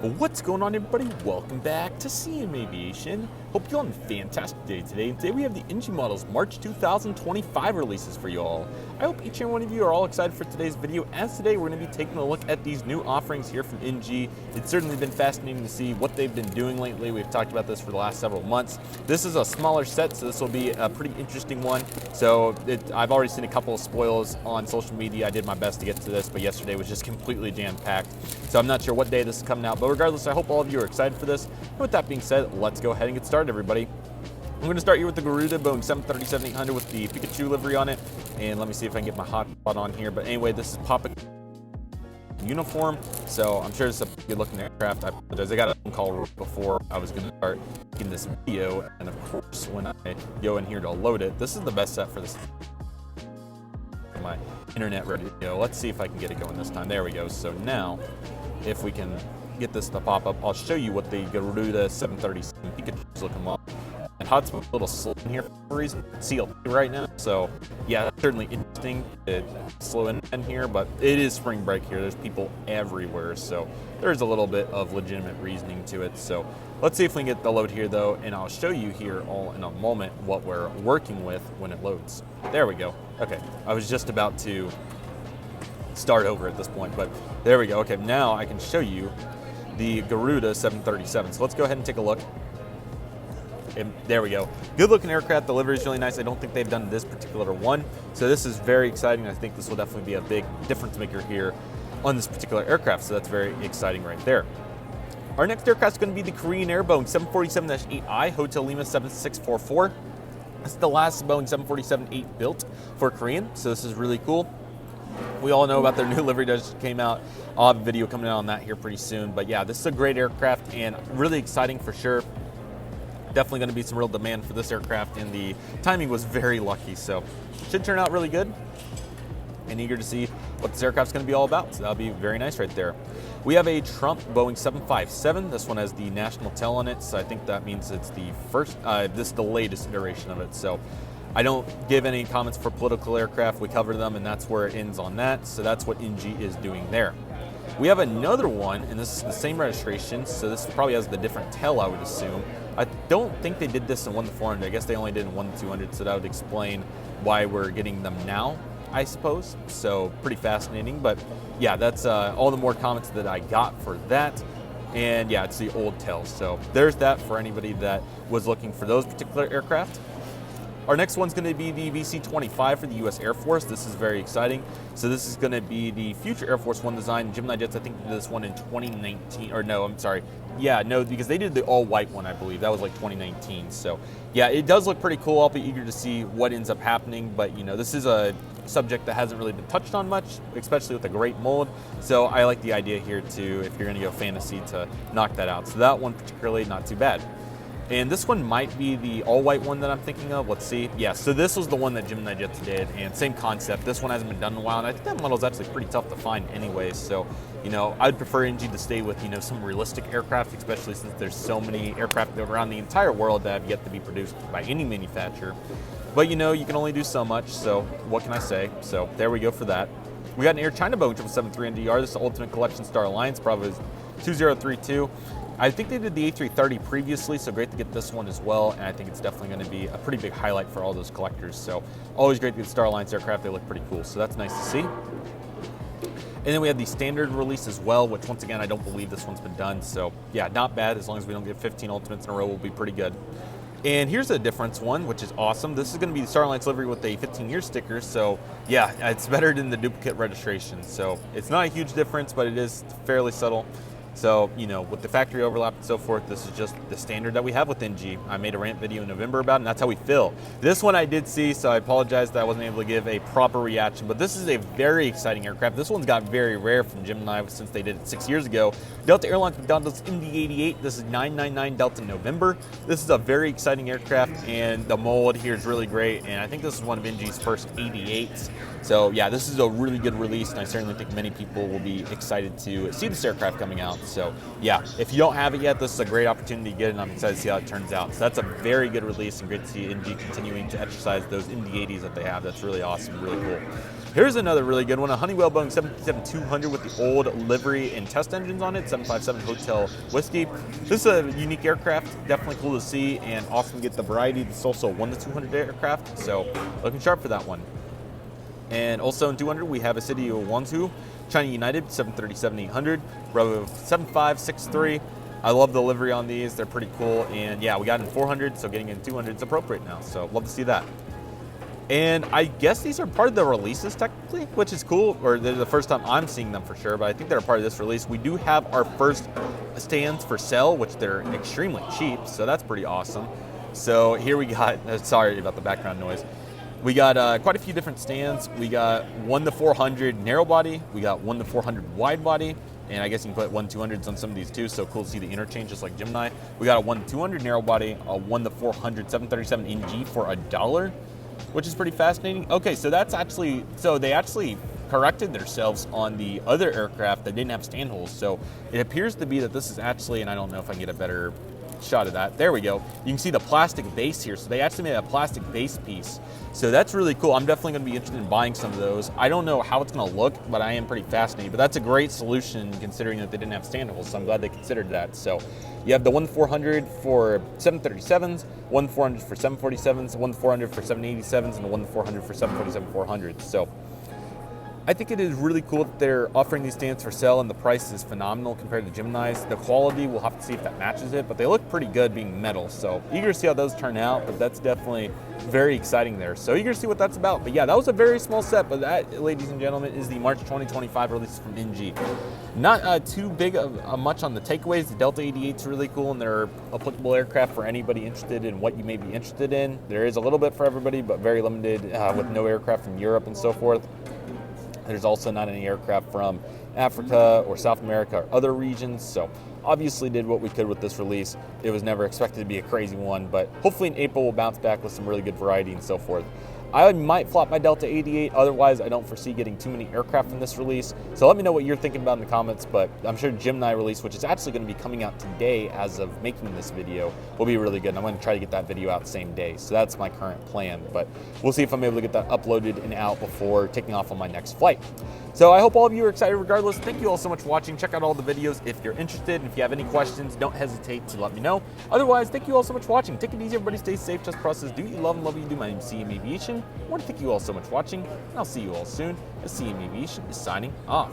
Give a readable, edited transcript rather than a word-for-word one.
What's going on, everybody? Welcome back to CM Aviation. Hope you're on a fantastic day today. And today we have the NG Models March 2025 releases for you all. I hope each and one of you are all excited for today's video, as today we're going to be taking a look at these new offerings here from NG. It's certainly been fascinating to see what they've been doing lately. We've talked about this for the last several months. This is a smaller set, so this will be a pretty interesting one. So I've already seen a couple of spoils on social media. I did my best to get to this, but yesterday was just completely jam-packed. So I'm not sure what day this is coming out, but regardless, I hope all of you are excited for this. And with that being said, let's go ahead and get started, everybody. I'm going to start here with the Garuda Boeing 737-800 with the Pikachu livery on it. And let me see if I can get my hotspot on here. But anyway, this is Papa uniform, so I'm sure it's a good looking aircraft. I apologize, I got a phone call before I was going to start making this video. And of course, when I go in here to load it, this is the best set for this. My internet ready to go. Let's see if I can get it going this time. There we go. So now, if we can get this to pop up, I'll show you what the Garuda 737 Pikachu is looking like. And hotspot a little slow in here for a reason. CLT right now. So yeah, that's certainly interesting to slow in here, but it is spring break here. There's people everywhere, so there's a little bit of legitimate reasoning to it. So let's see if we can get the load here though, and I'll show you here all in a moment what we're working with when it loads. There we go. Okay, I was just about to start over at this point, but there we go. Okay, now I can show you the Garuda 737. So let's go ahead and take a look. And there we go. Good looking aircraft. The livery is really nice. I don't think they've done this particular one. So this is very exciting. I think this will definitely be a big difference maker here on this particular aircraft. So that's very exciting right there. Our next aircraft is going to be the Korean Air Boeing 747-8I Hotel Lima 7644. This is the last Boeing 747-8 built for Korean. So this is really cool. We all know about their new livery that just came out. I'll have a video coming out on that here pretty soon. But yeah, this is a great aircraft and really exciting for sure. Definitely going to be some real demand for this aircraft, and the timing was very lucky, so should turn out really good. And eager to see what this aircraft's going to be all about, so that'll be very nice right there. We have a Trump Boeing 757. This one has the national tail on it, so I think that means it's the first, this is the latest iteration of it. So I don't give any comments for political aircraft. We cover them, and that's where it ends on that. So that's what NG is doing there. We have another one, and this is the same registration, so this probably has the different tail, I would assume. I don't think they did this in 1-400. I guess they only did in 1-200, so that would explain why we're getting them now, I suppose. So pretty fascinating, but yeah, that's all the more comments that I got for that. And yeah, it's the old tail. So there's that for anybody that was looking for those particular aircraft. Our next one's going to be the VC-25 for the U.S. Air Force. This is very exciting. So this is going to be the future Air Force One design. Gemini Jets, I think, did this one in 2019. Or no, I'm sorry. Yeah, no, because they did the all-white one, I believe. That was like 2019. So yeah, it does look pretty cool. I'll be eager to see what ends up happening. But, you know, this is a subject that hasn't really been touched on much, especially with a great mold. So I like the idea here, too, if you're going to go fantasy, to knock that out. So that one particularly, not too bad. And this one might be the all-white one that I'm thinking of. Let's see. Yeah, so this was the one that Gemini Jets did, and same concept. This one hasn't been done in a while, and I think that model is actually pretty tough to find anyways. So, you know, I'd prefer NG to stay with, you know, some realistic aircraft, especially since there's so many aircraft around the entire world that have yet to be produced by any manufacturer. But, you know, you can only do so much, so what can I say? So there we go for that. We got an Air China Boeing 777-300ER. This is the Ultimate Collection Star Alliance, Bravo 2032. I think they did the A330 previously, so great to get this one as well, and I think it's definitely going to be a pretty big highlight for all those collectors. So always great to get Star Alliance aircraft. They look pretty cool, so that's nice to see. And then we have the standard release as well, which once again, I don't believe this one's been done. So yeah, not bad. As long as we don't get 15 Ultimates in a row, we'll be pretty good. And here's a difference one, which is awesome. This is going to be the Star Alliance livery with a 15-year sticker. So yeah, it's better than the duplicate registration. So it's not a huge difference, but it is fairly subtle. So, you know, with the factory overlap and so forth, this is just the standard that we have with NG. I made a rant video in November about it, and that's how we feel. This one I did see, so I apologize that I wasn't able to give a proper reaction, but this is a very exciting aircraft. This one's got very rare from Gemini since they did it 6 years ago. Delta Airlines McDonald's MD-88. This is 999 Delta November. This is a very exciting aircraft, and the mold here is really great, and I think this is one of NG's first 88s. So yeah, this is a really good release, and I certainly think many people will be excited to see this aircraft coming out. So yeah, if you don't have it yet, this is a great opportunity to get it, and I'm excited to see how it turns out. So that's a very good release, and great to see NG continuing to exercise those MD-80s that they have. That's really awesome, really cool. Here's another really good one, a Honeywell Boeing 757-200 with the old livery and test engines on it, 757 Hotel Whiskey. This is a unique aircraft, definitely cool to see, and awesome to get the variety. This is also a 1-200 aircraft, so looking sharp for that one. And also in 200, we have a City of Wanzhou, China United 737-800, Bravo 7563. I love the livery on these, they're pretty cool, and yeah, we got in 400, so getting in 200 is appropriate now, so love to see that. And I guess these are part of the releases technically, which is cool, or they're the first time I'm seeing them for sure, but I think they're a part of this release. We do have our first stands for sale, which they're extremely cheap, so that's pretty awesome. So here we got, sorry about the background noise. We got quite a few different stands. We got 1-400 narrow body, we got 1-400 wide body, and I guess you can put 1-200s on some of these too, so cool to see the interchange just like Gemini. We got a 1-200 narrow body, a 1-400 737NG for $1. Which is pretty fascinating. Okay, so that's actually, so they actually corrected themselves on the other aircraft that didn't have stand holes. So it appears to be that this is actually, and I don't know if I can get a better shot of that. There we go. You can see the plastic base here. So they actually made a plastic base piece. So that's really cool. I'm definitely going to be interested in buying some of those. I don't know how it's going to look, but I am pretty fascinated. But that's a great solution considering that they didn't have stand holes. So I'm glad they considered that. So you have the 1-400 for 737s, 1-400 for 747s, 1-400 for 787s, and a 1-400 for 747-400s. So I think it is really cool that they're offering these stands for sale, and the price is phenomenal compared to Gemini's. The quality, we'll have to see if that matches it, but they look pretty good being metal. So eager to see how those turn out, but that's definitely very exciting there. So eager to see what that's about. But yeah, that was a very small set, but that, ladies and gentlemen, is the March 2025 release from NG. Not too big of much on the takeaways. The Delta 88's really cool, and they're applicable aircraft for anybody interested in what you may be interested in. There is a little bit for everybody, but very limited with no aircraft from Europe and so forth. There's also not any aircraft from Africa or South America or other regions, so obviously did what we could with this release. It was never expected to be a crazy one, but hopefully in April we'll bounce back with some really good variety and so forth. I might flop my Delta 88, otherwise I don't foresee getting too many aircraft from this release. So let me know what you're thinking about in the comments, but I'm sure Gemini release, which is actually going to be coming out today as of making this video, will be really good. And I'm going to try to get that video out the same day. So that's my current plan, but we'll see if I'm able to get that uploaded and out before taking off on my next flight. So I hope all of you are excited regardless. Thank you all so much for watching. Check out all the videos if you're interested. And if you have any questions, don't hesitate to let me know. Otherwise, thank you all so much for watching. Take it easy, everybody. Stay safe. Just process. Do you love and love what you do? My name is CM Aviation. I want to thank you all so much for watching, and I'll see you all soon as CM Aviation is signing off.